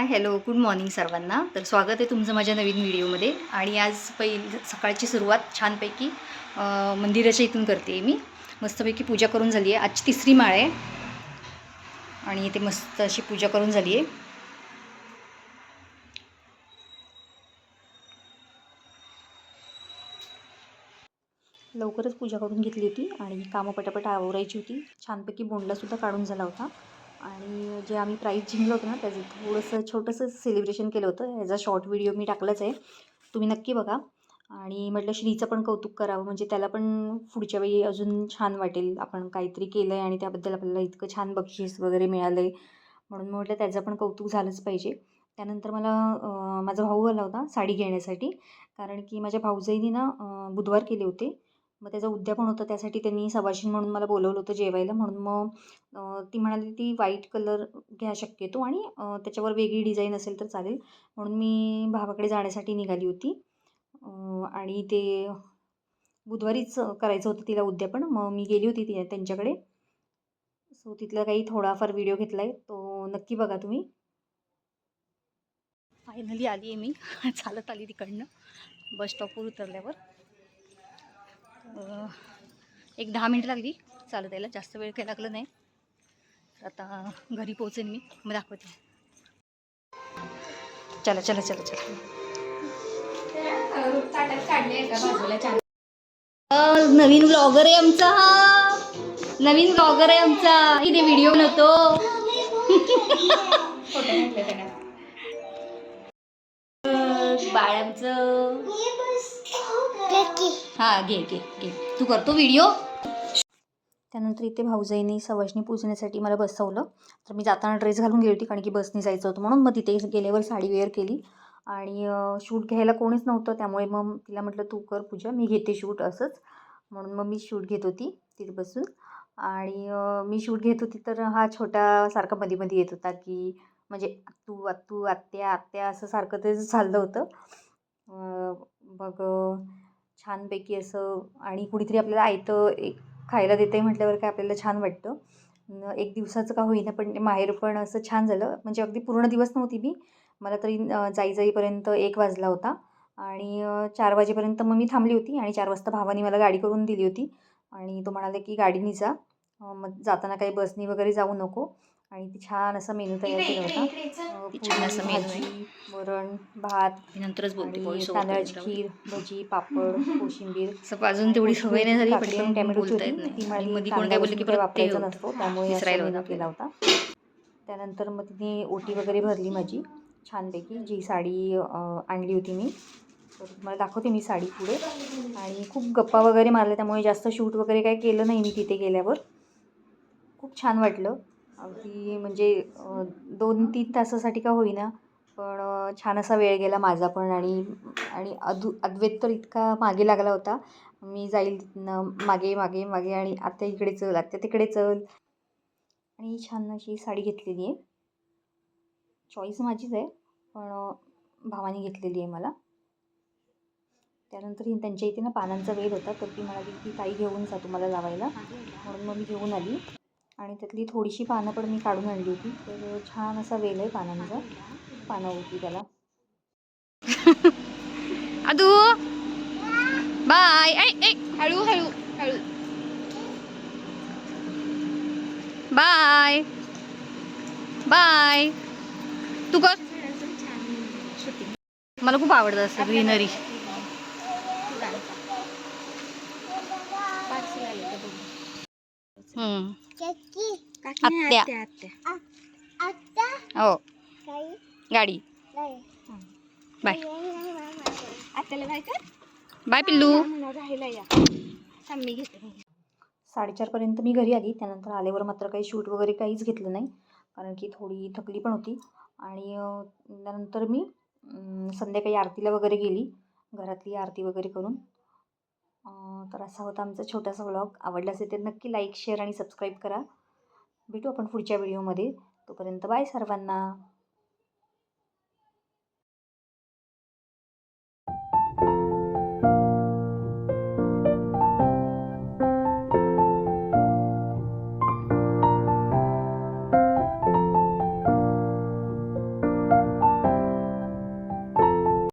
Hi hello good morning सर्वांना. तर स्वागत आहे तुमचं माझ्या नवीन व्हिडिओमध्ये. आणि आज सकाळची सुरुवात छानपैकी मंदिराच्या इथून करते मी. मस्तपैकी पूजा करून झाली आहे. आजची तिसरी माळ आहे आणि इथे मस्त अशी पूजा करून झाली आहे. लवकरच पूजा करून घेतली होती आणि कामं पटापट आवरायची होती. छानपैकी बोंडलासुद्धा काढून झाला होता. आणि जे आम्ही प्राईज जिंकलं होतं ना, त्याचं थोडंसं छोटंसं सेलिब्रेशन केलं होतं. याचा शॉर्ट व्हिडिओ मी टाकलाच आहे, तुम्ही नक्की बघा. आणि म्हटलं श्रीचं पण कौतुक करावं, म्हणजे त्याला पण पुढच्या वेळी अजून छान वाटेल. आपण काहीतरी केलं आहे आणि त्याबद्दल आपल्याला इतकं छान बक्षीस वगैरे मिळालं आहे, म्हणून म्हटलं त्याचं पण कौतुक झालंच पाहिजे. त्यानंतर मला माझा भाऊ आला होता साडी घेण्यासाठी, कारण की माझ्या भाऊजाईने ना बुधवार केले होते. मग त्याचा उद्यापन होतं, त्यासाठी त्यांनी सवाशीण म्हणून मला बोलवलं होतं जेवायला. म्हणून मग ती म्हणाली ती व्हाईट कलर घ्या शक्यतो आणि त्याच्यावर वेगळी डिझाईन असेल तर चालेल, म्हणून मी भावाकडे जाण्यासाठी निघाली होती. आणि ते बुधवारीच करायचं होतं तिला उद्यापन. मग मी गेली होती त्यांच्याकडे. सो तिथला काही थोडाफार व्हिडिओ घेतला आहे, तो नक्की बघा तुम्ही. फायनली आली आहे मी चालत आली तिकडनं बस स्टॉपवर उतरल्यावर. एक 10 मिनिट लागली चालत यायला, जास्त वेळ काही लागलं नाही. आता घरी पोहोचेन मी, मग दाखवते. चला चला चला चला. नवीन ब्लॉगर आहे आमचा, हा नवीन ब्लॉगर आहे आमचा. इथे व्हिडिओ बनवतो. बाळ आमचं. हा घे घे घे, तू करतो व्हिडिओ. त्यानंतर इथे भाऊजाईने सवाष्णी पूजण्यासाठी मला बसवलं. तर मी जाताना ड्रेस घालून गेली होती, कारण की बसने जायचं होतं म्हणून. मग तिथे गेल्यावर साडी वेअर केली आणि शूट घ्यायला कोणीच नव्हतं, त्यामुळे मग तिला म्हटलं तू कर पूजा, मी घेते शूट असंच. म्हणून मग मी शूट घेत होती तिथे बसून. आणि मी शूट घेत होती तर हा छोटा सारखा मध्ये मध्ये येत होता, की म्हणजे तू तू आत्या आत्या असं सारखं ते चाललं होतं. मग छानपैकी असं, आणि कुणीतरी आपल्याला आयतं एक खायला देते म्हटल्यावर काय आपल्याला छान वाटतं. एक दिवसाचं का होईना, पण ते माहेर पण असं छान झालं. म्हणजे अगदी पूर्ण दिवस नव्हती मी, मला तरी जाईपर्यंत 1 वाजला होता. आणि 4 वाजेपर्यंत मग मी थांबली होती. आणि 4 वाजता भावानी मला गाडी करून दिली होती आणि तो म्हणाले की गाडीने जा, मग जाताना काही बसनी वगैरे जाऊ नको. आणि ती छान असा मेनू तयार केला होता. पुरी, भाजी, वरण, भात, नंतरच बोलते, आणि व्हॉइस ओव्हर तांदळाची करेन. खीर, भजी, पापड, कोशिंबीर. अजून आणि तेवढी कोशिंबीर सवय नाही होती, झाली, काकडी आणि पटकन टॅमॅटोची बोलता होती. येत नाही. ती आणि म्हणाली मध्ये कोण कांदा काय बोललं की लसूण काही परत ते वापरायचा होतं, नसतो, त्यामुळे असा विसरायला होतं मेनू केला आपल्याला. होता. त्यानंतर मग तिने ओटी वगैरे भरली माझी छानपैकी, जी साडी आणली होती मी. तर तुम्हाला दाखवते मी साडी पुढे. आणि खूप गप्पा वगैरे मारल्या, त्यामुळे जास्त शूट वगैरे काही केलं नाही मी तिथे गेल्यावर. खूप छान वाटलं अगदी, म्हणजे 2-3 तासासाठी का होईना, पण छान असा वेळ गेला माझा पण. आणि आणि अद्वैत तर इतका मागे लागला होता, मी जाईल तिथनं मागे मागे मागे, आणि आत्या इकडे चल आत्या तिकडे चल. आणि छान अशी साडी घेतलेली आहे. चॉईस माझीच आहे, पण भावाने घेतलेली आहे मला. त्यानंतर त्यांच्या इथे ना पानांचा वेल होता, तर ती म्हणाली की ताई घेऊन जा तुम्हाला लावायला, म्हणून मग मी घेऊन आली. आणि त्यातली थोडीशी पानं पण मी काढून आणली होती. तर छान असा वेल आहे पानांचा, पानं होती त्याला. अदू बाय. हळू हळू हळू बाय बाय. तू कर. मला खूप आवडतं असं ग्रीनरी. आत्या हो, गाडी. बाय बाय पिल्लू. 4:30पर्यंत मी घरी आली. त्यानंतर आल्यावर मात्र काही शूट वगैरे काहीच घेतलं नाही, कारण की थोडी थकली पण होती. आणि त्यानंतर मी संध्याकाळी आरतीला वगैरे गेली, घरातली आरती वगैरे करून. तर असा होता आमचा छोटासा व्लॉग. आवडला असेल तर नक्की लाईक, शेअर आणि सबस्क्राईब करा. भेटू आपण पुढच्या व्हिडिओमध्ये. तोपर्यंत बाय सर्वांना.